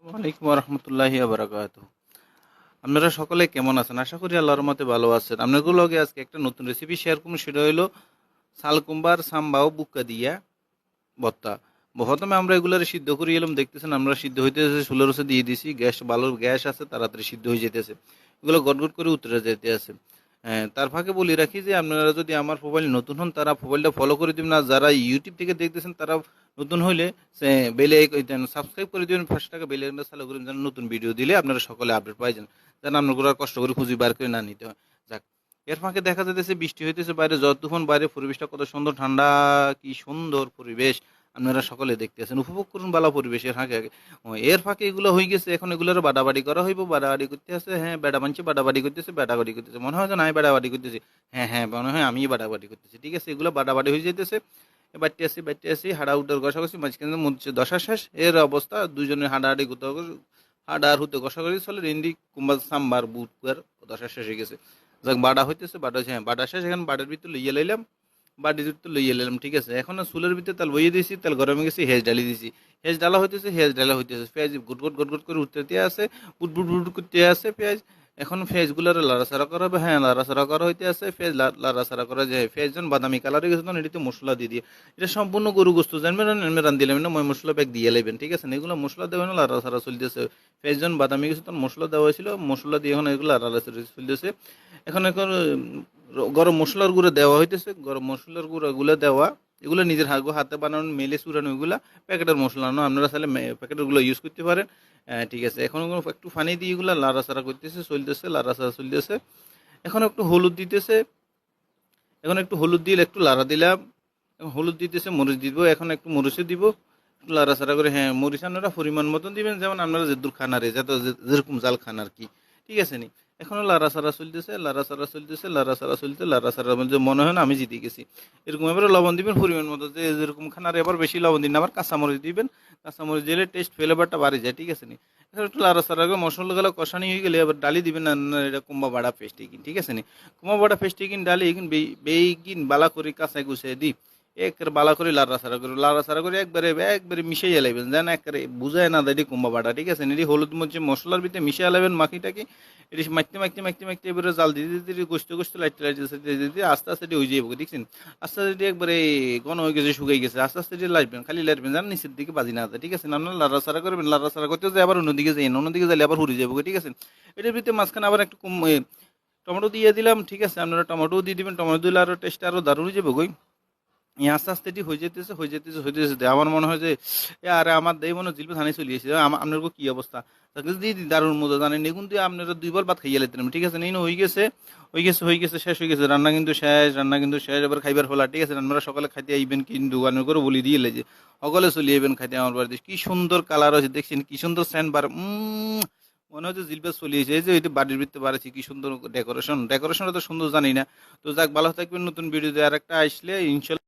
ওয়ালাইকুম রহমতুল্লাহি বারাকাতুহু। আপনারা সকলে কেমন আছেন? আশা করি আল্লাহর রহমতে ভালো আছেন। আপনাদের লগে আজকে একটা নতুন রেসিপি শেয়ার করব, সেটা হলো সালকুম্বার সাম্বাও বুক্কা দিয়া ভর্তা। প্রথমে আমরা এগুলারে সিদ্ধ করে এলাম, দেখতেছেন আমরা সিদ্ধ হইতেছে, চুলার রসে দিয়ে দিছি, গ্যাস ভালো গ্যাস আছে, তাড়াতাড়ি সিদ্ধ হয়ে যেতেছে, এগুলো গটগট করে উতরে যেতে আছে। হ্যাঁ, তার ফাঁকে বলি রাখি যে আপনারা যদি আমার প্রোফাইল নতুন হন তারা প্রোফাইলটা ফলো করে দিবেন, আর যারা ইউটিউব থেকে দেখতেছেন তারা নতুন হইলে বেলে সাবস্ক্রাইব করে দিবেন, 5 টাকা বেলে চালু করে যেন নতুন ভিডিও দিলে আপনারা সকলে আপডেট পাই যান, যেন আপনার কষ্ট করে খুঁজি বার করে না নিতে হয়। যাক, এর ফাঁকে দেখা যাচ্ছে বৃষ্টি হইতেছে বাইরে, যতক্ষণ বাইরে পরিবেশটা কত সুন্দর ঠান্ডা, কি সুন্দর পরিবেশ আপনারা সকলে দেখতেছেন, উপভোগ করুন ভালো পরিবেশ। এর ফাঁকে এগুলো হয়ে গেছে, এখন এগুলোর বাড়াবাড়ি করা হইব, বাড়াবাড়ি করতে আছে। হ্যাঁ, বেড়া বানছে, বাড়াবাড়ি করতেছে, বাড়াবাড়ি করতেছে, মনে হয় যে নাই বাড়াবাড়ি করতেছি। হ্যাঁ হ্যাঁ, মনে হয় আমি বাড়াবাড়ি করতেছি। ঠিক আছে, এগুলো বাড়াবাড়ি হয়ে যেতেছে। বাড়তে আসি হাড়া উটার ঘষাঘষি, মাঝখানে মধ্যে দশা শেষ, এর অবস্থা দুজনের হাডাহাডি করতে, হাডা আর হুতে ঘষাঘষি চলে, রেন্ডি কুম্বা সাম্বার বুট দশা শেষ হয়ে গেছে। যাক, বাড়া হইতেছে, বাড়া হচ্ছে, হ্যাঁ বাড়া শেষ। এখন বাড়ার ভিতরে লইয়া লাইলাম, বাড়ির ভিতরে লইয়া লাইলাম। ঠিক আছে, এখন চুলের ভিতরে তেল বইয়ে দিয়েছি, তেল গরমে গেছি, হেজ ডালি দিয়েছি, হেজ ডালা হইতেছে, হেজ ডালা হইতেছে, পেঁয়াজ গুট করে উঠতে আছে, বুট করতে আছে পেঁয়াজ। এখন পেঁয়াজগুলোর লাড়াচাড়া করা হবে, হ্যাঁ লাড়াচাড়া করা হইতে আছে, পেঁয়াজ লাড়াচাড়া করা যায়, পেঁয়াজ যখন বাদামি কালার হয়ে গেছে তখন এটিতে মশলা দিয়ে দিয়ে, এটা সম্পূর্ণ গরু গোস্ত জানবেন, রান দিলাম না, মই মশলা প্যাক দিয়ে লাইবেন। ঠিক আছে, এগুলো মশলা দেবেন না, লাড়াচাড়া চলতেছে। পেঁয়াজ যখন বাদামি গেছে তখন মশলা দেওয়া হয়েছিল, মশলা দিয়ে এখন এগুলো লাড়াচাড়া চলতেছে। এখন এখন গরম মশলার গুঁড়ো দেওয়া হইতেছে, গরম মশলার গুঁড়োগুলো দেওয়া, এগুলো নিজের হাতে বানানো, মেলে চুরানো, এগুলো প্যাকেটের মশলা না, আপনারা চাইলে প্যাকেটেরগুলো ইউজ করতে পারেন। ঠিক আছে, এখন একটু পানি দিয়ে এগুলো লাড়াচাড়া করতেছে, চলতেছে, লাড়াচাড়া চলতেছে। এখন একটু হলুদ দিতেছে, এখন একটু হলুদ দিয়ে একটু লাড়া দিলাম, হলুদ দিতেছে, মরিচ দিব, এখন একটু মরিচও দিব, একটু লাড়াচাড়া করে। হ্যাঁ, মরিচ আপনারা পরিমাণ মতন দিবেন, যেমন আপনারা যেদূর খান আর যত যেরকম জাল খান আর কি। ঠিক আছে নি, এখনো লাড়াচাড়া চলতেছে, লাড়াচাড়া চলতেছে, লাড়াচাড়া চলতে, লাড়াচাড়ার মধ্যে মনে হয় না আমি জিতে গেছি এরকম। এবারে লবণ দিবেন পরিমাণ মতো, যে যেরকম খান, আর এবার বেশি লবণ দিন না, আবার কাঁচামরিচ দিবেন, কাঁচামরিচ দিলে টেস্ট ফ্লেভারটা বাড়ে যায়। ঠিক আছে নি, এখন একটু লাড়াচাড়া করে মশলাগুলো কষানি হয়ে গেলে এবার ডালি দিবেন, না না, এটা কুম্বা বাড়া পেস্টে কিন। ঠিক আছে নি, কুমা বাড়া পেস্টে কিন ডালি কিন বেইকিন বালা করে কাঁচাই গুছিয়ে দিই, একের বালা করে লাড়াচাড়া করে একবারে একবারে মিশিয়ে এলাইবেন, যেন একবারে বুঝায় না দেয় কুম্বা বাটা। ঠিক আছে, এটি হলুদ মরিচ মশলার ভিতরে মিশিয়ে এলাইবেন মাখিটাকে, এটি মাখতে এবারে জাল দিতে দিতে গোস্ত লাইটতে দিতে আস্তে আস্তে এটি হয়ে যাবে। দেখছেন, আস্তে আস্তে একবারে ঘন হয়ে গেছে, শুকাই গেছে, আস্তে আস্তে এটি লাইটবেন, খালি লাইটবেন যেন নিচের দিকে বাজি না যায়। ঠিক আছে, আপনারা লাড়াচাড়া করবেন, লাড়াচাড়া করতে যায় আবার অন্যদিকে যাই, অন্যদিকে যাইলে আবার হুড়ে যাবো। ঠিক আছে, এটার ভিতরে মাঝখানে আবার একটু টমেটো দিয়ে দিলাম। ঠিক আছে, আপনারা টমেটো দিয়ে দিবেন, টমেটো দিলে আরও টেস্ট আরও দারুণ হয়ে যাবে। এই আস্তে আস্তে এটি হয়ে যেতেছে। আমার মনে হয় যে আরে আমার দেই মনে জিলবে থানায় চলে এসেছে, আপনার কি অবস্থা? তাকে দিয়ে দিই দারুণ মতো জানেন, এগুন দিয়ে আপনারা 2 বল ভাত খাইয়ে লেতেন। ঠিক আছে, নেই হয়ে গেছে, শেষ হয়ে গেছে, রান্না কিন্তু শেষ, এবার খাইবার ফেলা। ঠিক আছে, আপনারা সকালে খাইতে আইবেন, কিন্তু গানের করে বলি দিয়ে লেগে সকলে চলে আইবেন খাইতে আমার বাড়িতে। কি সুন্দর কালার আছে দেখছেন, কি সুন্দর স্যান্ড বার, মনে হচ্ছে জিলবে চলিয়েছে। এই যে এটা বাড়ির ভিতরে বাড়াচ্ছি, কি সুন্দর ডেকোরেশনটা তো সুন্দর জানি না। তো যাক, ভালো থাকবেন, নতুন ভিডিও আর একটা আসলে ইনশাল্লাহ।